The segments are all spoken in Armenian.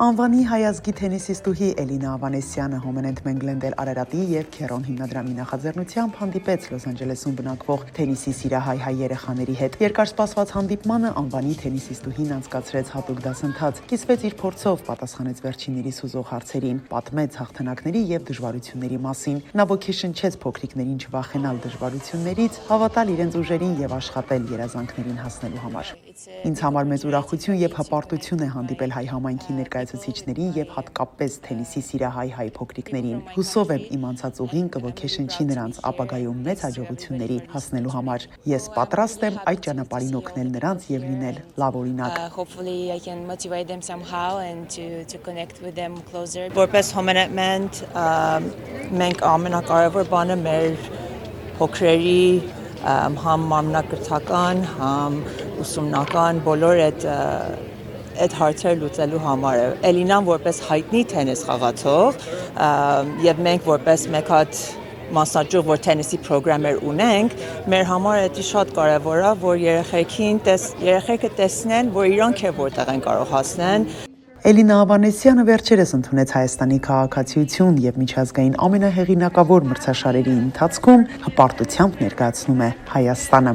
Անվանի հայազգի թենիսիստուհի Էլինա Ավանեսյանը հոմենենտ Մենգլենդել Արարատի և Քերոն հիմնադրամի նախաձեռնությամբ հանդիպեց Լոս Անջելեսում բնակվող թենիսի սիրահայ հայ երեխաների հետ։ Երկարսպասված հանդիպմանը անվանի թենիսիստուհին անցկացրեց հատուկ դասընթաց, կիսվեց իր փորձով, պատասխանեց վերջիններիս հուզող հարցերին, պատմեց հաղթանակների և դժվարությունների մասին։ Նա ոգեշնչեց փոքրիկներին չվախենալ դժվարություններից, հավատալ իրենց ուժերին և աշխատել երազանքներին հասնելու համար։ Ինձ համար մեծ ուրախություն և հպարտություն է հանդիպել հայ համայնքի ներկայացուցիչներին և հատկապես թենիսի սիրահայ հայ փոքրիկներին։ Հուսով եմ իմ անցած ուղին կոգեշնչի նրանց ապագայում մեծ հաջողությունների հասնելու համար։ Ես պատրաստ եմ այդ ճանապարհին օգնել նրանց և լինել լավ օրինակ։ Որպես հոմենենտ մենք ամենակարևոր բանը մեր փոքրերի համ մարմնակրթական, համ ուսումնական բոլոր այդ հարցերը լուծելու համար է։ Էլինան որպես հայտնի թենիս խաղացող եւ մենք որպես մեկ հատ մասնաճյուղ, որ թենիսի պրոգրամեր ունենք, մեր համար դա շատ կարևոր է, որ երեխեքը տեսնեն, որ իրանք է որտեղ են կարող հասնեն։ Էլինա Ավանեսյանը վերջերս ընդունեց Հայաստանի քաղաքացիություն և միջազգային ամենահեղինակավոր մրցաշարերի ընթացքում հպարտությամբ ներկայացնում է Հայաստանը։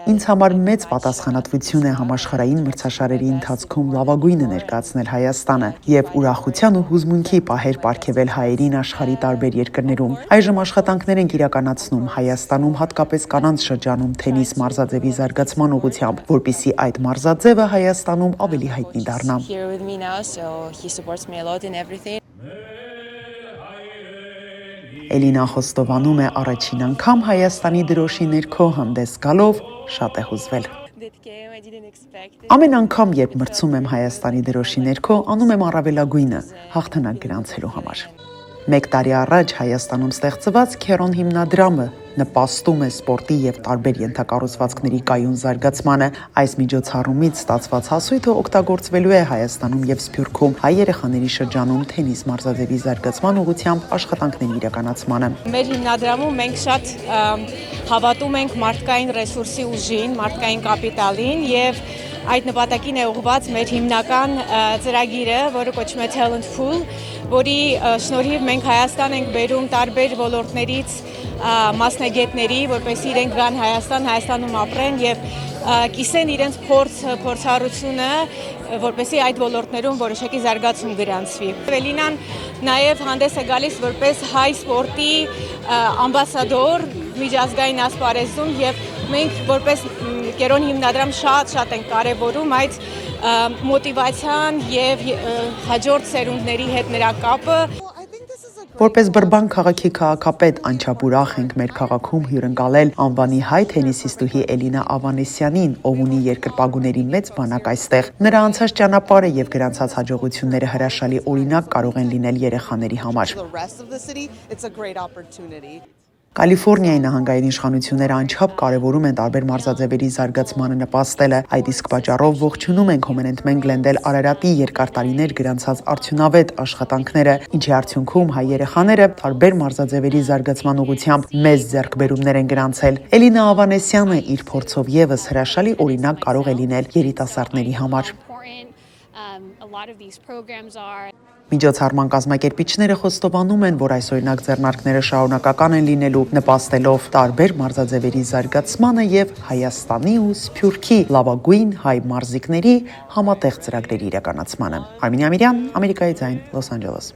Ինձ համար մեծ պատասխանատվություն է համաշխարհային մրցաշարերի ընթացքում լավագույնը ներկայացնել Հայաստանը և ուրախության ու հուզմունքի պահեր պարգևել հայերին աշխարհի տարբեր երկրներում։ Այժմ աշխատանքներ ենք իրականացնում Հայաստանում, հատկապես կանանց շրջանում թենիս մարզաձևի զարգացման ուղղությամբ, որպեսզի այդ մարզաձևը Հայաստանում ավելի հայտնի դառնա։ Էլինա խոստովանում է, առաջին անգամ Հայաստանի դրոշի ներքո հանդես գալով շատ է հուզվել։ Ամեն անգամ, երբ մրցում եմ Հայաստանի դրոշի ներքո, անում եմ առավելագույնը հաղթանակ գրանցելու համար։ 1 տարի առաջ Հայաստանում ստեղծված Քերոն հիմնադրամը նպաստում է սպորտի և տարբեր ենթակառուցվածքների կայուն զարգացմանը։ Այս միջոցառումից ստացված հասույթը օգտագործվելու է Հայաստանում և Սփյուռքում հայ երեխաների շրջանում թենիս մարզաձևի զարգացման ուղղությամբ աշխատանքների իրականացմանը։ Մեր հիմնադրամում մենք շատ հավատում ենք մարդկային ռեսուրսի ուժին, մարդկային կապիտալին և այդ նպատակին է ուղղված մեր հիմնական ծրագիրը, որը կոչվում է Talent Pool, որի շնորհիվ մենք Հայաստան ենք բերում տարբեր ոլորտներից մասնագետների, որպեսզի իրենք գան Հայաստանում ապրեն և կիսեն իրենց փորձառությունը, որպեսզի այդ ոլորտներում որոշակի զարգացում գրանցվի։ Էլինան նաև հանդես է գալիս որպես հայ սպորտի ամբասադոր միջազգային ասպարեզում և մենք որպես Կերոն հիմնադրամ շատ ենք կարևորում այդ մոտիվացիան և հաջորդ սերունդների հետ նրա կապը։ Որպես Բրբան քաղաքի քաղաքապետ անչափ ուրախ ենք մեր քաղաքում հյուրընկալել անվանի հայ թենիսիստուհի Էլինա Ավանեսյանին, ով ունի երկրպագուների մեծ բանակ այստեղ։ Նրա անցած ճանապարհը և գրանցած հաջողությունները հրաշալի օրինակ կարող են լինել երեխաների համար։ Կալիֆոռնիայի նահանգային իշխանությունները անչափ կարևորում են տարբեր մարզաձևերի զարգացմանը նպաստելը։ Այդ իսկ պատճառով ողջունում ենք հոմենենտ Մենգլենդել Արարատի երկար տարիներ գրանցած արդյունավետ աշխատանքները, ինչի արդյունքում հայ երեխաները տարբեր մարզաձևերի զարգացման ուղղությամբ մեծ ձեռքբերումներ են գրանցել։ Էլինա Ավանեսյանը իր փորձով ևս հրաշալի օրինակ կարող է լինել երիտասարդների համար։ Միջոցառման կազմակերպիչները խոստովանում են, որ այս օրինակ ձեռնարկները շարունակական են լինելու, նպաստելով տարբեր մարզաձևերի զարգացմանը և Հայաստանի ու Սփյուռքի լավագույն հայ մարզիկների համատեղ ծրագրերի իրականացմանը։ Արմինե Ամիրյան, Ամերիկայի ձայն, Լոս Անջելես։